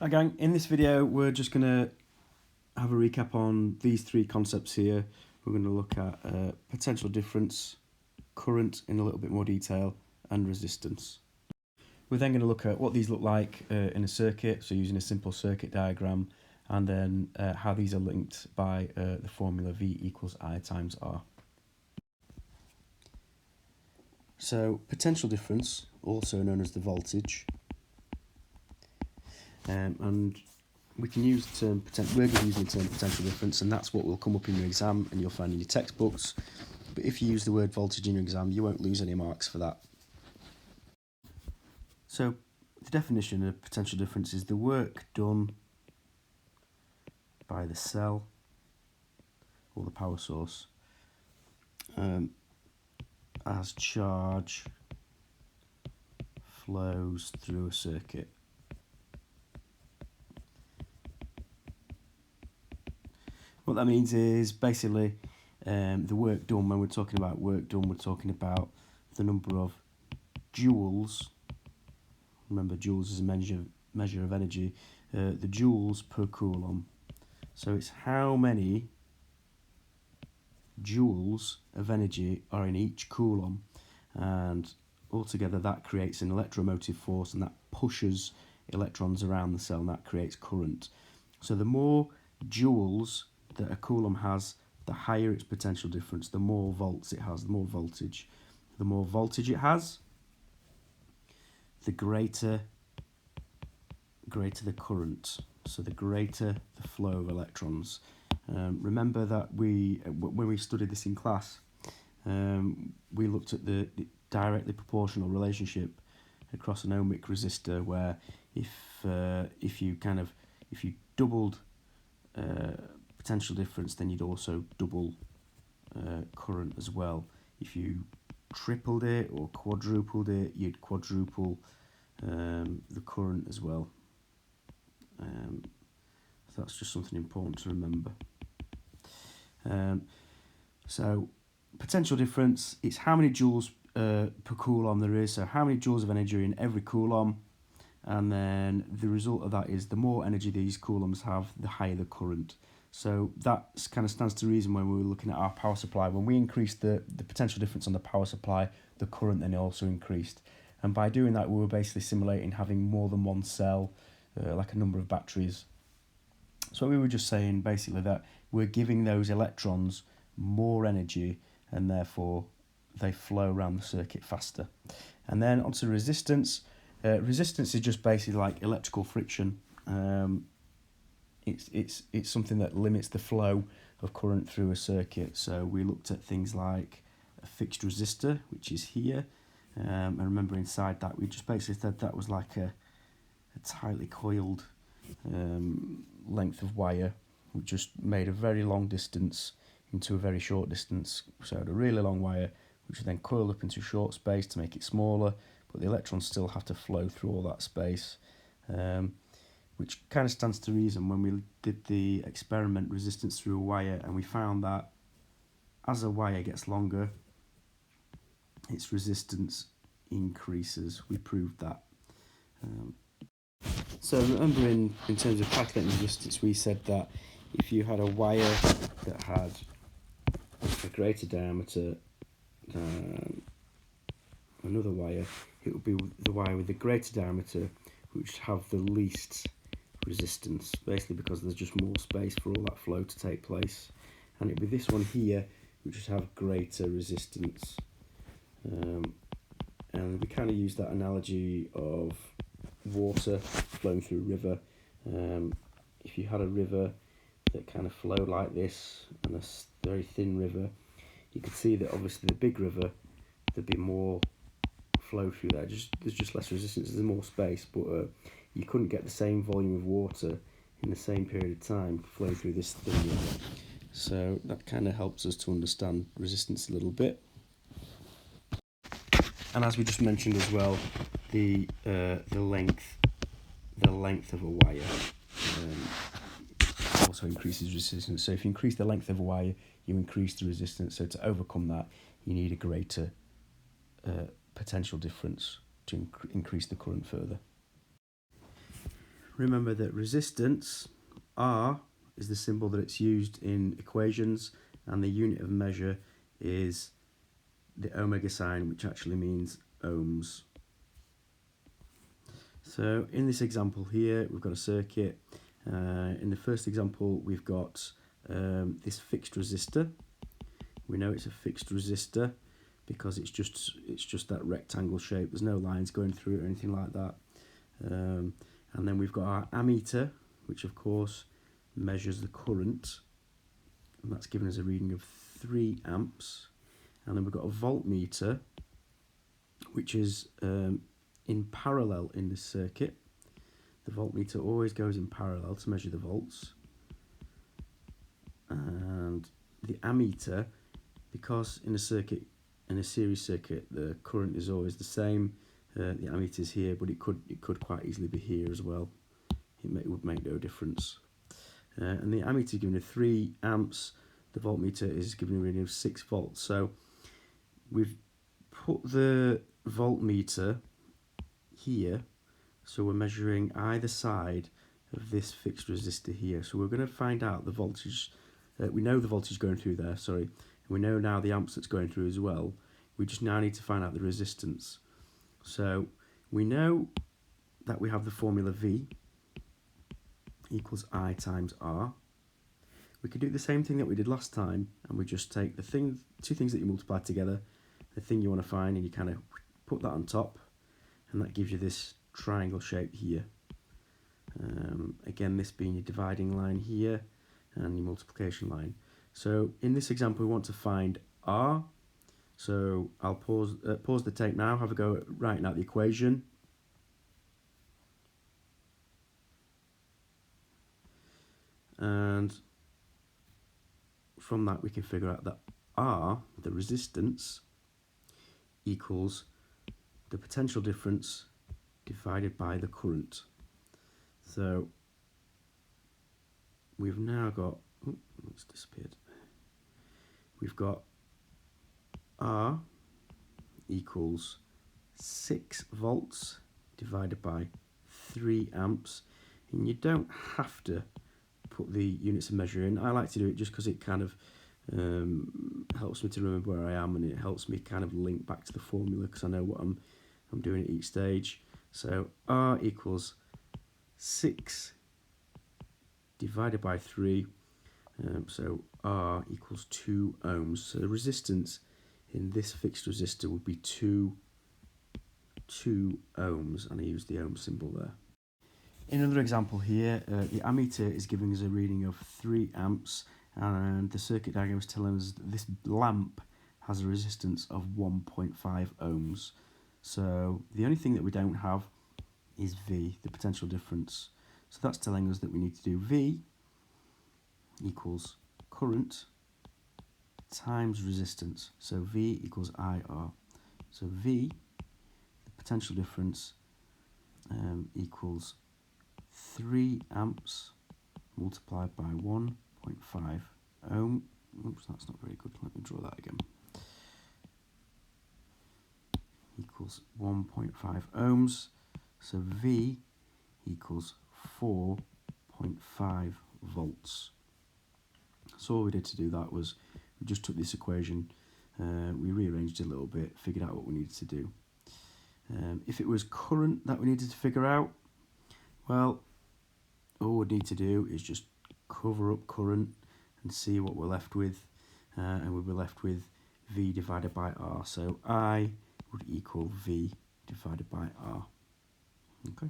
Hi gang, in this video we're just going to have a recap on these three concepts here. We're going to look at potential difference, current in a little bit more detail, and resistance. We're then going to look at what these look like in a circuit, so using a simple circuit diagram, and then how these are linked by the formula V equals I times R. So potential difference, also known as the voltage, and we can use the term we're going to use the term potential difference, and that's what will come up in your exam and you'll find in your textbooks. But if you use the word voltage in your exam, you won't lose any marks for that. So the definition of potential difference is the work done by the cell or the power source as charge flows through a circuit. What that means is basically the work done. When we're talking about work done, we're talking about the number of joules. Remember, joules is a measure of energy. The joules per coulomb. So it's how many joules of energy are in each coulomb, and altogether that creates an electromotive force, and that pushes electrons around the cell, and that creates current. So the more joules that a coulomb has, the higher its potential difference, the more volts it has, the more voltage. The more voltage it has, the greater the current, so the greater the flow of electrons. Remember that when we studied this in class, we looked at the directly proportional relationship across an ohmic resistor, where if you doubled potential difference, then you'd also double current as well. If you tripled it or quadrupled it, you'd quadruple the current as well. So that's just something important to remember. So potential difference, it's how many joules per coulomb there is, so how many joules of energy in every coulomb, and then the result of that is the more energy these coulombs have, the higher the current. So that kind of stands to reason when we were looking at our power supply. When we increased the potential difference on the power supply, the current then also increased. And by doing that, we were basically simulating having more than one cell, like a number of batteries. So we were just saying basically that we're giving those electrons more energy, and therefore they flow around the circuit faster. And then onto resistance. Resistance is just basically like electrical friction. It's something that limits the flow of current through a circuit. So we looked at things like a fixed resistor, which is here. And remember, inside that we just basically said that was like a tightly coiled length of wire, which just made a very long distance into a very short distance. So a really long wire, which would then coil up into a short space to make it smaller, but the electrons still have to flow through all that space, which kind of stands to reason when we did the experiment resistance through a wire, and we found that as a wire gets longer, its resistance increases. We proved that. So remember, in terms of calculating resistance, we said that if you had a wire that had a greater diameter than another wire, it would be the wire with the greater diameter which have the least resistance, basically because there's just more space for all that flow to take place. And it would be this one here which would have greater resistance. And we kind of use that analogy of water flowing through a river. If you had a river that kind of flowed like this, and a very thin river, you could see that obviously the big river, there'd be more flow through there. There's just less resistance, there's more space, but you couldn't get the same volume of water in the same period of time flow through this thin river. So that kind of helps us to understand resistance a little bit. And as we just mentioned as well, the length of a wire also increases resistance. So if you increase the length of a wire, you increase the resistance. So to overcome that, you need a greater potential difference to increase the current further. remember that resistance, R, is the symbol that it's used in equations, and the unit of measure is the omega sign, which actually means ohms. So in this example here, we've got a circuit. In the first example, we've got this fixed resistor. We know it's a fixed resistor because it's just that rectangle shape. There's no lines going through it or anything like that. And then we've got our ammeter, which of course measures the current, and that's given us a reading of 3 amps. And then we've got a voltmeter, which is in parallel in this circuit. The voltmeter always goes in parallel to measure the volts. And the ammeter, because in a circuit, in a series circuit, the current is always the same. The ammeter is here, but it could quite easily be here as well. It would make no difference. And the ammeter is given a 3 amps. The voltmeter is given a reading of 6 volts. So we've put the voltmeter here, so we're measuring either side of this fixed resistor here. So we're going to find out the voltage. We know the voltage going through there, sorry. And we know now the amps that's going through as well. We just now need to find out the resistance. So we know that we have the formula V equals I times R. We could do the same thing that we did last time, and we just take the two things that you multiply together, the thing you want to find, and you kind of put that on top, and that gives you this triangle shape here. Again, this being your dividing line here and your multiplication line. So in this example, we want to find R. So I'll pause the tape now, have a go at writing out the equation. And from that we can figure out that R, the resistance, equals the potential difference divided by the current. So we've now got, it's disappeared. We've got R equals 6 volts divided by 3 amps. And you don't have to put the units of measure in. I like to do it just because it kind of helps me to remember where I am, and it helps me kind of link back to the formula because I know what I'm doing at each stage. So R equals 6 divided by 3, so R equals 2 ohms. So the resistance in this fixed resistor would be 2 ohms, and I use the ohm symbol there. In another example here, the ammeter is giving us a reading of 3 amps, and the circuit diagram is telling us that this lamp has a resistance of 1.5 ohms. So the only thing that we don't have is V, the potential difference. So that's telling us that we need to do V equals current times resistance. So V equals IR. So V, the potential difference, equals 3 amps multiplied by 1.5 ohm. Oops, that's not very good. Let me draw that again. Equals 1.5 ohms. So V equals 4.5 volts. So all we did to do that was we just took this equation, we rearranged it a little bit, figured out what we needed to do. If it was current that we needed to figure out, well, all we need to do is just cover up current and see what we're left with, and we'll be left with V divided by R. So I would equal V divided by R. Okay.